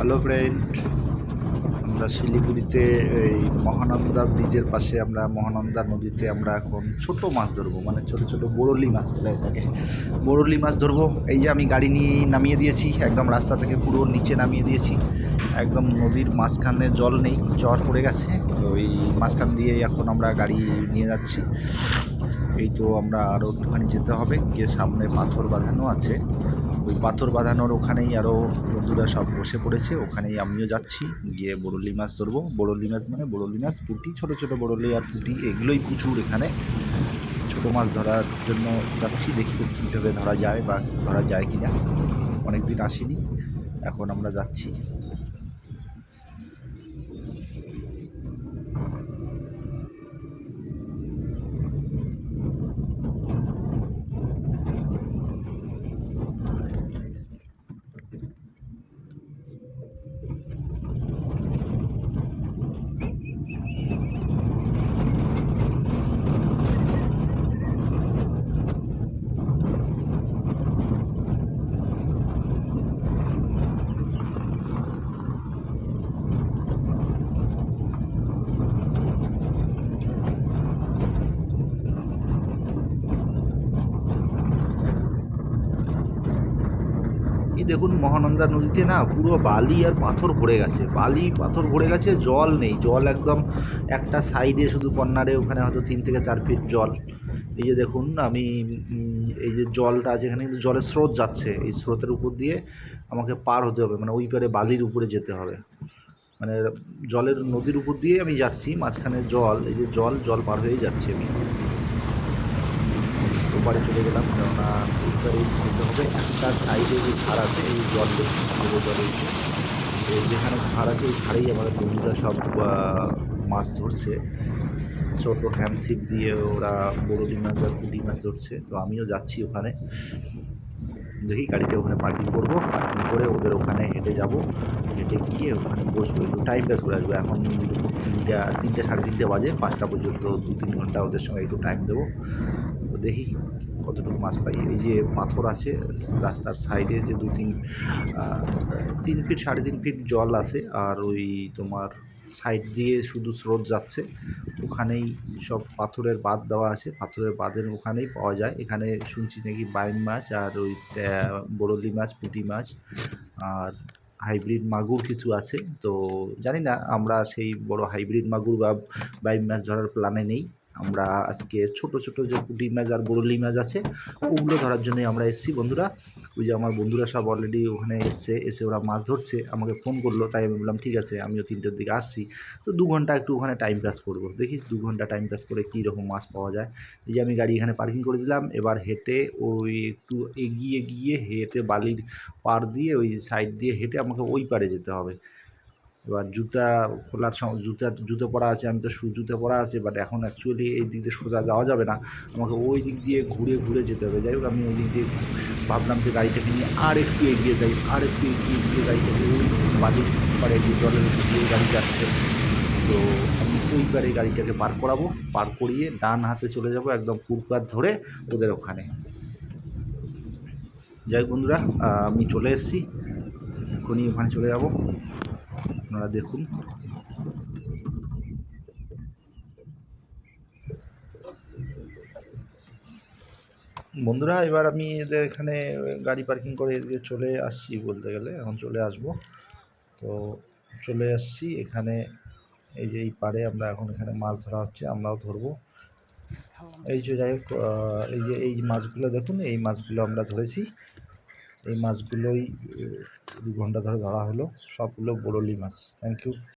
Hello friend, আমরা শিলিগুড়িতে এই মহানন্দা ব্রিজের পাশে আমরা মহানন্দা নদীতে আমরা এখন ছোট মাছ ধরবো, মানে ছোট ছোট বরলি মাছ বলে এটাকে। বরলি মাছ ধরবো। এই যে আমি গাড়ি নিয়ে নামিয়ে দিয়েছি, একদম রাস্তা থেকে পুরো নিচে নামিয়ে দিয়েছি। একদম নদীর মাঝখানে জল নেই, চর পড়ে গেছে। ওই মাঝখান দিয়ে এখন আমরা গাড়ি নিয়ে যাচ্ছি। এই তো আমরা আরও একটুখানি যেতে হবে, গিয়ে সামনে পাথর বাঁধানো আছে। ওই পাথর বাঁধানোর ওখানেই আরও বন্ধুরা সব বসে পড়েছে, ওখানেই আমিও যাচ্ছি। গিয়ে বরলি মাছ ধরবো। বরলি মাছ মানে বরলি মাছ, পুঁটি, ছোটো ছোটো বরলি আর পুঁটি এগুলোই প্রচুর এখানে। ছোটো মাছ ধরার জন্য যাচ্ছি, দেখি কীভাবে ধরা যায় বা ধরা যায় কি না। অনেক দিন আসিনি, এখন আমরা যাচ্ছি। এই দেখুন, মহানন্দা নদীতে না পুরো বালি আর পাথর ভরে গেছে, বালি পাথর ভরে গেছে, জল নেই। জল একদম একটা সাইডে শুধু কর্নারে, ওখানে হয়তো 3 থেকে 4 ফিট জল। এই যে দেখুন, আমি এই যে জলটা আছে এখানে, কিন্তু জলের স্রোত যাচ্ছে, এই স্রোতের উপর দিয়ে আমাকে পার হতে হবে, মানে ওই পারে বালির উপরে যেতে হবে। মানে জলের নদীর উপর দিয়ে আমি যাচ্ছি, মাঝখানে জল, এই যে জল জল পার হয়েই যাচ্ছি আমি। ওপারে চলে গেলাম, কেননা ওইপারে যেতে হবে। একটা সাইডে যে ঘাড় আছে, এই জল জলে যেখানে ঘাড় আছে, এই ঘাড়েই আমাদের বন্ধুরা সব মাছ ধরছে। ছোটো হ্যান্ডসিপ দিয়ে ওরা বড়দি মাছ আর পুঁটি মাছ ধরছে। তো আমিও যাচ্ছি ওখানে, দেখি গাড়িটা ওখানে পার্কিং করবো। পার্কিং করে ওদের ওখানে হেঁটে যাব, হেঁটে গিয়ে ওখানে বসবো, একটু টাইম পাস করে আসবো। এখন তিনটে সাড়ে তিনটে বাজে, 5টা পর্যন্ত 2-3 ঘন্টা ওদের সঙ্গে একটু টাইম দেবো। তো দেখি কতটুকু মাছ পাই। এই যে পাথর আছে রাস্তার সাইডে, যে 3 ফিট 3.5 ফিট জল আছে, আর ওই তোমার সাইড দিয়ে শুধু স্রোত যাচ্ছে। ওখানেই সব পাথরের বাঁধ দেওয়া আছে, পাথরের বাঁধের ওখানেই পাওয়া যায়। এখানে শুনছি নাকি বাইম মাছ আর ওই বরলি মাছ, পুঁটি মাছ আর হাইব্রিড মাগুর কিছু আছে। তো জানি না, আমরা সেই বড় হাইব্রিড মাগুর বা বাইম মাছ ধরার প্ল্যানে নেই। আমরা আজকে ছোট ছোট যে পুঁটি মাছ আর বরলি মাছ আছে, ওগুলো ধরার জন্যই আমরা এসেছি বন্ধুরা। ওই যে আমার বন্ধুরা সব অলরেডি ওখানে এসে ওরা মাছ ধরছে, আমাকে ফোন করলো, তাই আমি বললাম ঠিক আছে, আমিও 3টের দিকে আসছি। তো 2 ঘন্টা একটু ওখানে টাইম পাস করবো, দেখি 2 ঘন্টা টাইম পাস করে কী রকম মাছ পাওয়া যায়। এই যে আমি গাড়ি এখানে পার্কিং করে দিলাম, এবার হেঁটে ওই একটু এগিয়ে গিয়ে হেঁটে বালির পাড় দিয়ে ওই সাইড দিয়ে হেঁটে আমাকে ওই পারে যেতে হবে। এবার জুতা খোলার সময় জুতো পরা আছে, আমি তো জুতো পরা আছে, বাট এখন অ্যাকচুয়ালি এই দিক দিয়ে সোজা যাওয়া যাবে না, আমাকে ওই দিক দিয়ে ঘুরে ঘুরে যেতে হবে। যাই হোক, আমি ওই দিক দিয়ে ভাবলাম যে গাড়িটাকে নিয়ে আর একটু এগিয়ে যাই, আর একটু এগিয়ে গিয়ে গাড়িটাকে ওই বালির পাড়ে যে জলের দিয়ে গাড়ি যাচ্ছে, তো আমি ওই পারে গাড়িটাকে পার করাবো। পার করিয়ে ডান হাতে চলে যাব একদম ফুটপাথ ধরে ওদের ওখানে। যাই হোক বন্ধুরা, আমি চলে এসেছি, এখনই ওখানে চলে যাব, আপনারা দেখুন। বন্ধুরা, এবার আমি এদের এখানে গাড়ি পার্কিং করে এদিকে চলে আসছি, বলতে গেলে এখন চলে আসব। তো চলে আসছি এখানে, এই যে এই পাড়ে আমরা এখন এখানে মাছ ধরা হচ্ছে, আমরাও ধরবো। এই যে যাই হোক, এই যে এই মাছগুলো দেখুন, এই মাছগুলো আমরা ধরেছি। এই মাছগুলোই 2 ঘন্টা ধরে ধরা হলো, সবগুলো বরলি মাছ। Thank you.